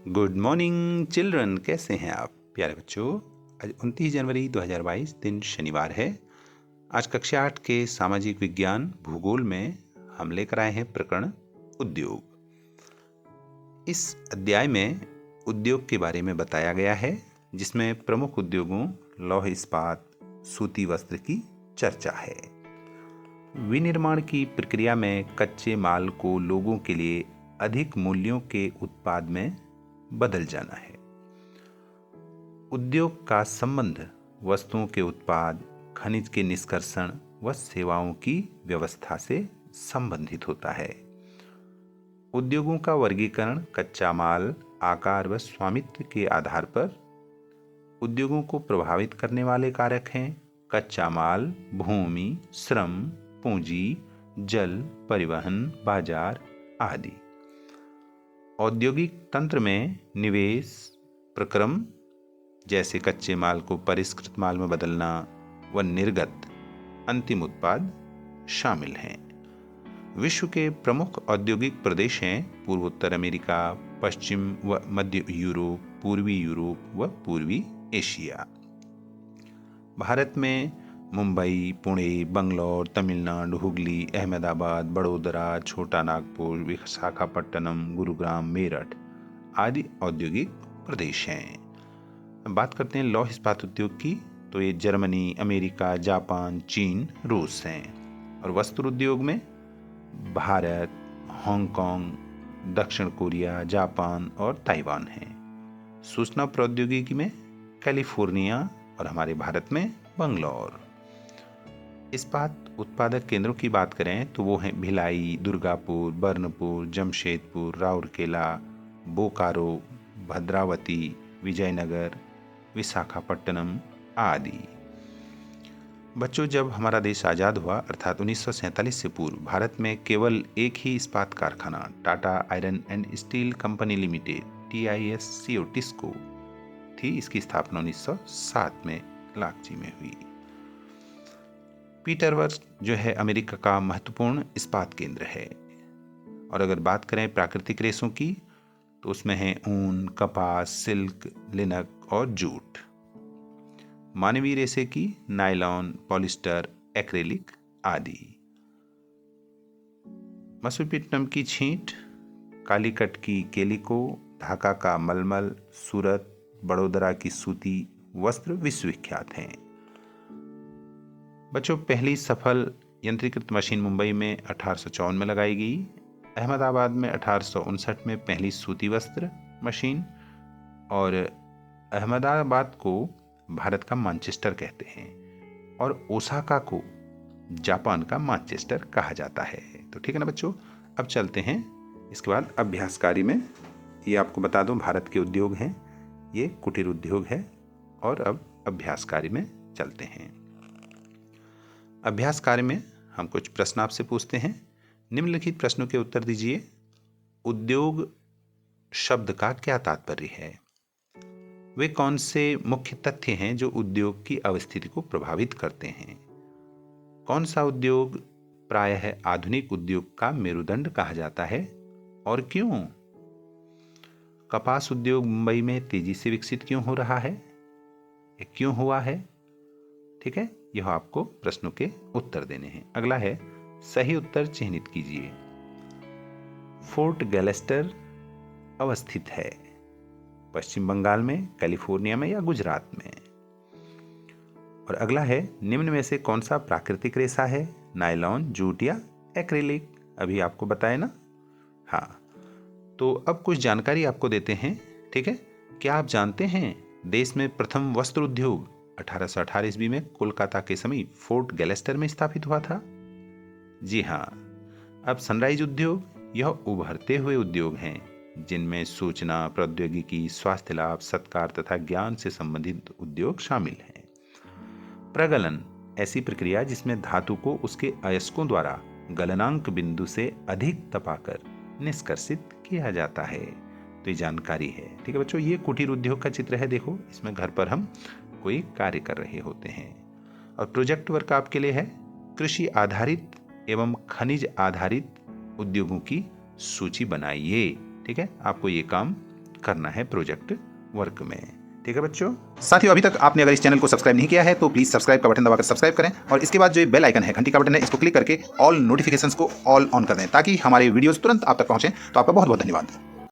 Good morning children, कैसे हैं आप प्यारे बच्चों। आज 29 जनवरी 2022 दिन शनिवार है। आज कक्षा 8 के सामाजिक विज्ञान भूगोल में हम लेकर आए हैं प्रकरण उद्योग। इस अध्याय में उद्योग के बारे में बताया गया है, जिसमें प्रमुख उद्योगों लौह इस्पात, सूती वस्त्र की चर्चा है। विनिर्माण की प्रक्रिया में कच्चे माल को लोगों के लिए अधिक मूल्यों के उत्पाद में बदल जाना है। उद्योग का संबंध वस्तुओं के उत्पाद, खनिज के निष्कर्षण व सेवाओं की व्यवस्था से संबंधित होता है। उद्योगों का वर्गीकरण कच्चा माल, आकार व स्वामित्व के आधार पर उद्योगों को प्रभावित करने वाले कारक हैं कच्चा माल, भूमि, श्रम, पूंजी, जल, परिवहन, बाजार आदि। औद्योगिक तंत्र में निवेश, प्रक्रम जैसे कच्चे माल को परिष्कृत माल में बदलना व निर्गत अंतिम उत्पाद शामिल हैं। विश्व के प्रमुख औद्योगिक प्रदेश हैं पूर्वोत्तर अमेरिका, पश्चिम व मध्य यूरोप, पूर्वी यूरोप व पूर्वी एशिया। भारत में मुंबई, पुणे, बंगलौर, तमिलनाडु, हुगली, अहमदाबाद, बड़ोदरा, छोटा नागपुर, विशाखापट्टनम, गुरुग्राम, मेरठ आदि औद्योगिक प्रदेश हैं। बात करते हैं लौह इस्पात उद्योग की, तो ये जर्मनी, अमेरिका, जापान, चीन, रूस हैं। और वस्त्र उद्योग में भारत, हांगकांग, दक्षिण कोरिया, जापान और ताइवान हैं। सूचना प्रौद्योगिकी में कैलिफोर्निया और हमारे भारत में बंगलौर। इस्पात उत्पादक केंद्रों की बात करें तो वो हैं भिलाई, दुर्गापुर, बर्नपुर, जमशेदपुर, राउरकेला, बोकारो, भद्रावती, विजयनगर, विशाखापट्टनम आदि। बच्चों, जब हमारा देश आज़ाद हुआ अर्थात 1947 से पूर्व भारत में केवल एक ही इस्पात कारखाना Tata iron and steel company limited TISCO TISCO थी। इसकी स्थापना 1907 में लाकची में हुई। पीटरवर्थ जो है अमेरिका का महत्वपूर्ण इस्पात केंद्र है। और अगर बात करें प्राकृतिक रेशों की तो उसमें है ऊन, कपास, सिल्क, लिनक और जूट। मानवीय रेशे की नायलॉन, पॉलिस्टर, एक्रेलिक आदि। मसूरपट्टनम की छींट, कालीकट की केलिको, ढाका का मलमल, सूरत, बड़ोदरा की सूती वस्त्र विश्वविख्यात हैं। बच्चों, पहली सफल यंत्रीकृत मशीन मुंबई में 1854 में लगाई गई। अहमदाबाद में 1859 में पहली सूती वस्त्र मशीन। और अहमदाबाद को भारत का मैनचेस्टर कहते हैं और ओसाका को जापान का मैनचेस्टर कहा जाता है। तो ठीक है ना बच्चों, अब चलते हैं इसके बाद अभ्यास कार्य में। ये आपको बता दूं भारत के उद्योग हैं, ये कुटीर उद्योग है। और अब अभ्यास कार्य में चलते हैं। अभ्यास कार्य में हम कुछ प्रश्न आपसे पूछते हैं। निम्नलिखित प्रश्नों के उत्तर दीजिए। उद्योग शब्द का क्या तात्पर्य है? वे कौन से मुख्य तथ्य हैं जो उद्योग की अवस्थिति को प्रभावित करते हैं? कौन सा उद्योग प्रायः आधुनिक उद्योग का मेरुदंड कहा जाता है और क्यों? कपास उद्योग मुंबई में तेजी से विकसित क्यों हो रहा है? ये क्यों हुआ है? ठीक है, यह आपको प्रश्नों के उत्तर देने हैं। अगला है सही उत्तर चिह्नित कीजिए। फोर्ट गैलेस्टर अवस्थित है पश्चिम बंगाल में, कैलिफोर्निया में या गुजरात में? और अगला है निम्न में से कौन सा प्राकृतिक रेशा है? नायलॉन, जूट या एक्रिलिक? अभी आपको बताया ना। हाँ, तो अब कुछ जानकारी आपको देते हैं। ठीक है, क्या आप जानते हैं देश में प्रथम वस्त्र उद्योग 1818 ईस्वी में कोलकाता के समीप फोर्ट गैलेस्टर में स्थापित हुआ था? जी हाँ। अब सनराइज उद्योग यह उभरते हुए उद्योग हैं जिनमें सूचना प्रौद्योगिकी, स्वास्थ्य लाभ, सत्कार तथा ज्ञान से संबंधित उद्योग शामिल हैं। प्रगलन ऐसी प्रक्रिया जिसमें धातु को उसके अयस्कों द्वारा गलनांक बिंदु से अधिक तपाकर निष्कर्षित किया जाता है। तो ये जानकारी है। ठीक है बच्चों, ये कुटीर उद्योग का चित्र है। देखो, इसमें घर पर हम कोई कार्य कर रहे होते हैं। और प्रोजेक्ट वर्क आपके लिए है कृषि आधारित एवं खनिज आधारित उद्योगों की सूची बनाइए। ठीक है, आपको ये काम करना है प्रोजेक्ट वर्क में। ठीक है बच्चों। साथियों, अभी तक आपने अगर इस चैनल को सब्सक्राइब नहीं किया है तो प्लीज सब्सक्राइब का बटन दबाकर सब्सक्राइब करें और इसके बाद जो ये बेल आइकन है, घंटी का बटन है, इसको क्लिक करके ऑल नोटिफिकेशंस को ऑल ऑन कर दें ताकि हमारे वीडियोस तुरंत आप तक पहुंचें। तो आपका बहुत बहुत धन्यवाद।